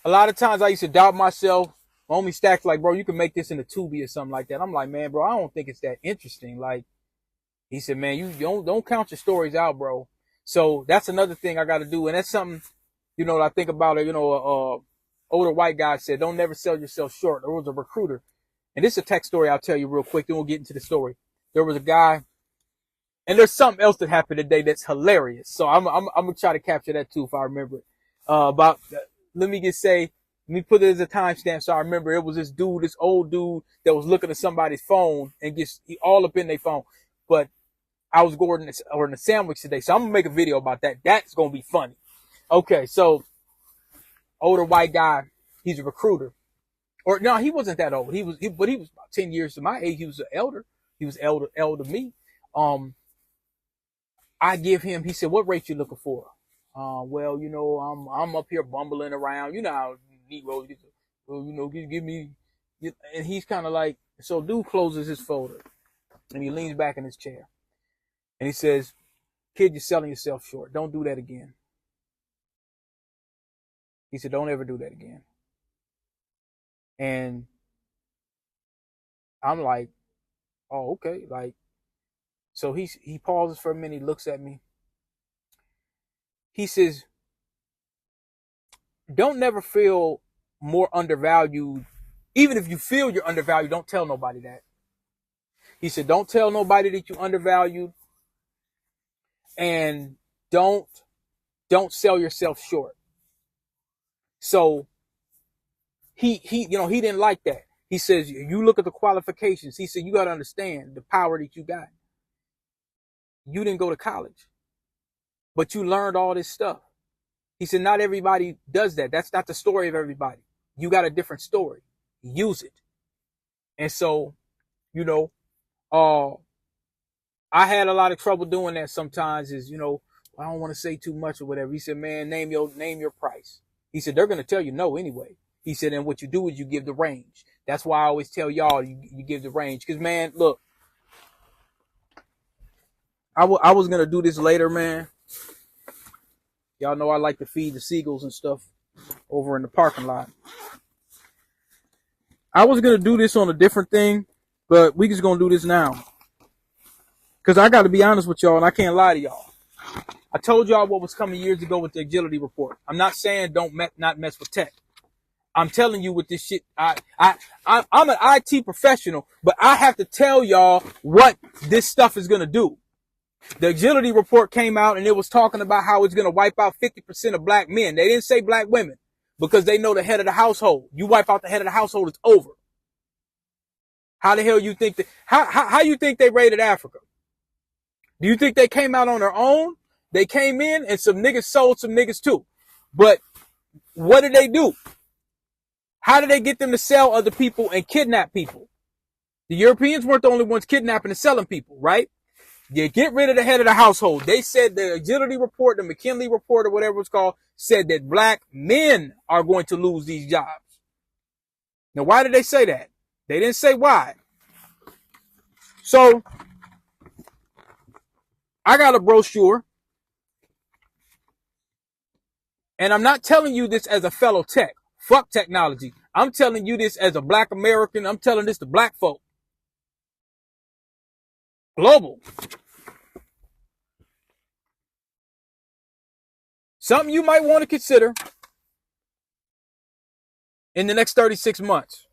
A lot of times I used to doubt myself. My homie Stacks like, bro, you can make this in a Tubi or something like that. I'm like, man, bro, I don't think it's that interesting. Like, he said, man, you don't count your stories out, bro. So that's another thing I got to do, and that's something, I think about it. Older white guy said, don't never sell yourself short. There was a recruiter, and this is a tech story I'll tell you real quick. Then we'll get into the story. There was a guy, and there's something else that happened today that's hilarious. So I'm gonna try to capture that too if I remember it. About let me just say, let me put it as a timestamp so I remember. It was this dude, this old dude that was looking at somebody's phone and gets all up in their phone. But I was ordering a sandwich today, so I'm gonna make a video about that. That's gonna be funny. Okay, so older white guy, he's a recruiter. Or no, he wasn't that old. But he was about 10 years to my age. He was an elder. He was elder to me. I give him. He said, "What rate you looking for?" Well, I'm up here bumbling around. You know how Negroes get. Well, give me. And he's kind of like, so. Dude closes his folder, and he leans back in his chair, and he says, "Kid, you're selling yourself short. Don't do that again." He said, "Don't ever do that again." And I'm like, "Oh, okay." Like, so he pauses for a minute. He looks at me. He says, don't never feel more undervalued. Even if you feel you're undervalued, don't tell nobody that. He said, don't tell nobody that you're undervalued, and don't sell yourself short. So he didn't like that. He says, you look at the qualifications. He said, you got to understand the power that you got. You didn't go to college, but you learned all this stuff. He said, not everybody does that. That's not the story of everybody. You got a different story. Use it. And so, I had a lot of trouble doing that sometimes I don't want to say too much or whatever. He said, man, name your price. He said, they're going to tell you no anyway. He said, and what you do is you give the range. That's why I always tell y'all, you give the range. Because, man, look, I was going to do this later, man. Y'all know I like to feed the seagulls and stuff over in the parking lot. I was going to do this on a different thing, but we just going to do this now. Because I got to be honest with y'all, and I can't lie to y'all. I told y'all what was coming years ago with the agility report. I'm not saying not mess with tech. I'm telling you with this shit. I'm an IT professional, but I have to tell y'all what this stuff is going to do. The agility report came out and it was talking about how it's going to wipe out 50% of black men. They didn't say black women because they know the head of the household. You wipe out the head of the household, it's over. How the hell you think that? How you think they raided Africa? Do you think they came out on their own? They came in and some niggas sold some niggas too. But what did they do? How did they get them to sell other people and kidnap people? The Europeans weren't the only ones kidnapping and selling people, right? You get rid of the head of the household. They said the agility report, the McKinley report or whatever it's called, said that black men are going to lose these jobs. Now, why did they say that? They didn't say why. So, I got a brochure. And I'm not telling you this as a fellow tech. Fuck technology. I'm telling you this as a black American. I'm telling this to black folk. Global. Something you might want to consider in the next 36 months.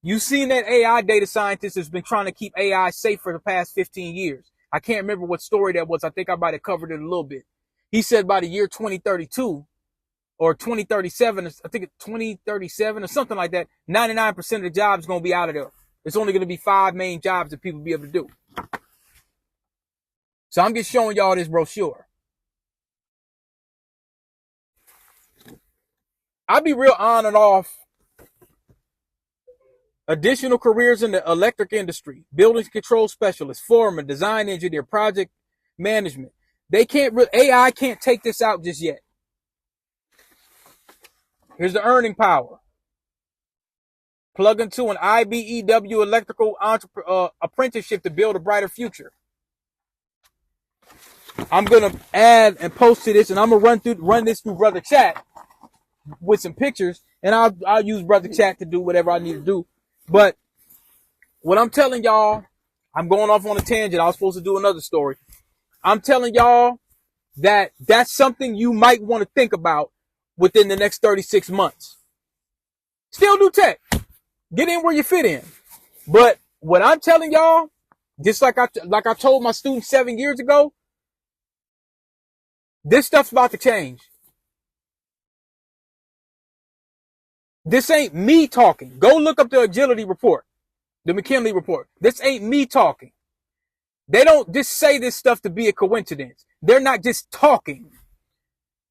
You've seen that AI data scientist has been trying to keep AI safe for the past 15 years. I can't remember what story that was. I think I might have covered it a little bit. He said by the year 2032 or 2037, I think it's 2037 or something like that, 99% of the jobs going to be out of there. It's only going to be 5 main jobs that people be able to do. So I'm just showing y'all this brochure. I'll be real on and off. Additional careers in the electric industry, building control specialist, foreman, design engineer, project management. AI can't take this out just yet. Here's the earning power. Plug into an IBEW electrical apprenticeship to build a brighter future. I'm gonna add and post to this, and I'm gonna run this through Brother Chat with some pictures, and I'll use Brother Chat to do whatever I need to do. But what I'm telling y'all, I'm going off on a tangent. I was supposed to do another story. I'm telling y'all that that's something you might want to think about within the next 36 months. Still do tech. Get in where you fit in. But what I'm telling y'all, just like I told my students 7 years ago, this stuff's about to change. This ain't me talking. Go look up the agility report, the McKinley report. This ain't me talking. They don't just say this stuff to be a coincidence. They're not just talking.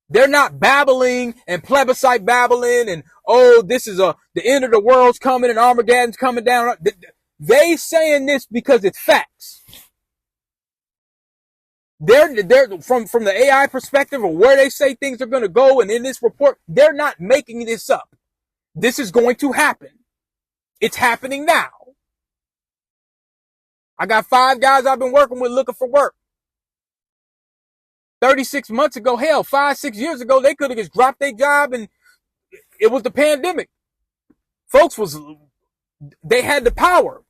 They're not babbling and plebiscite babbling and, oh, this is the end of the world's coming and Armageddon's coming down. They saying this because it's facts. They're from the AI perspective or where they say things are going to go. And in this report, they're not making this up. This is going to happen. It's happening now. I got 5 guys I've been working with looking for work. 36 months ago, hell, 5-6 years ago, they could have just dropped their job and it was the pandemic. Folks they had the power.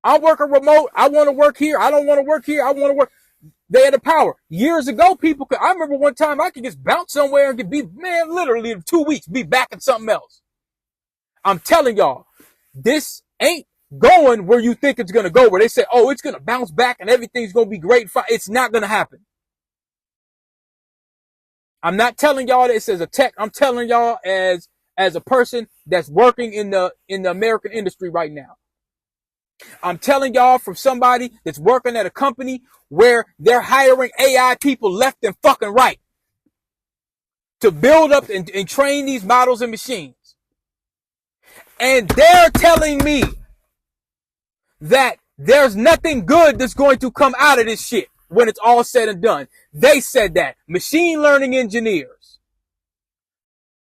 I'm working remote. I want to work here. I don't want to work here. I want to work. They had the power. Years ago, I remember one time I could just bounce somewhere and literally in 2 weeks, be back in something else. I'm telling y'all, this ain't going where you think it's going to go, where they say, oh, it's going to bounce back and everything's going to be great. It's not going to happen. I'm not telling y'all this as a tech. I'm telling y'all as a person that's working in the American industry right now. I'm telling y'all from somebody that's working at a company where they're hiring AI people left and fucking right to build up and train these models and machines. And they're telling me that there's nothing good that's going to come out of this shit when it's all said and done. They said that. Machine learning engineers,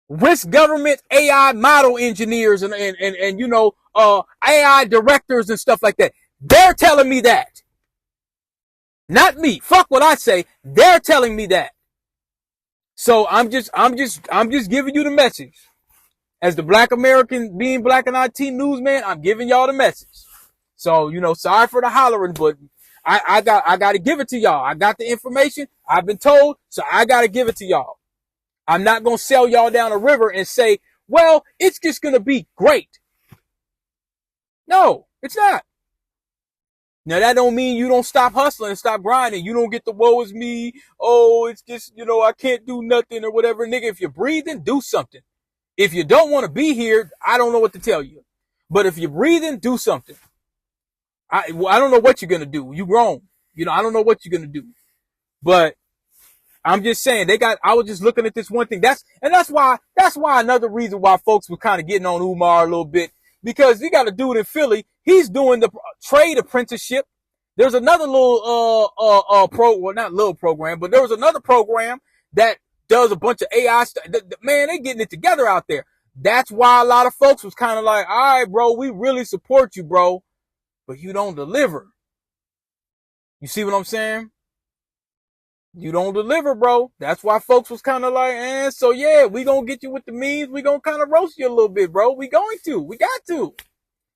risk government AI model engineers and AI directors and stuff like that. They're telling me that. Not me. Fuck what I say. They're telling me that. So I'm just giving you the message. As the Black American, being Black and IT newsman, I'm giving y'all the message. So, sorry for the hollering, but I got to give it to y'all. I got the information. I've been told, so I got to give it to y'all. I'm not going to sell y'all down a river and say, well, it's just going to be great. No, it's not. Now, that don't mean you don't stop hustling and stop grinding. You don't get the woe is me. Oh, it's just, I can't do nothing or whatever. Nigga, if you're breathing, do something. If you don't want to be here, I don't know what to tell you. But if you're breathing, do something. I don't know what you're going to do. You grown. I don't know what you're going to do. But I'm just saying I was just looking at this one thing. That's why another reason why folks were kind of getting on Umar a little bit, because you got a dude in Philly. He's doing the trade apprenticeship. There's another little, not little program, but there was another program that does a bunch of AI stuff. Man, they getting it together out there. That's why a lot of folks was kind of like, all right, bro, we really support you, bro, but you don't deliver. You see what I'm saying? You don't deliver, bro. That's why folks was kind of like, so yeah, we gonna get you with the memes. We gonna kind of roast you a little bit, bro. We got to.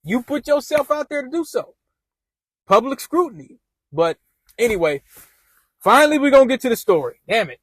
You put yourself out there to do so. Public scrutiny. But anyway, finally we're gonna get to the story. Damn it.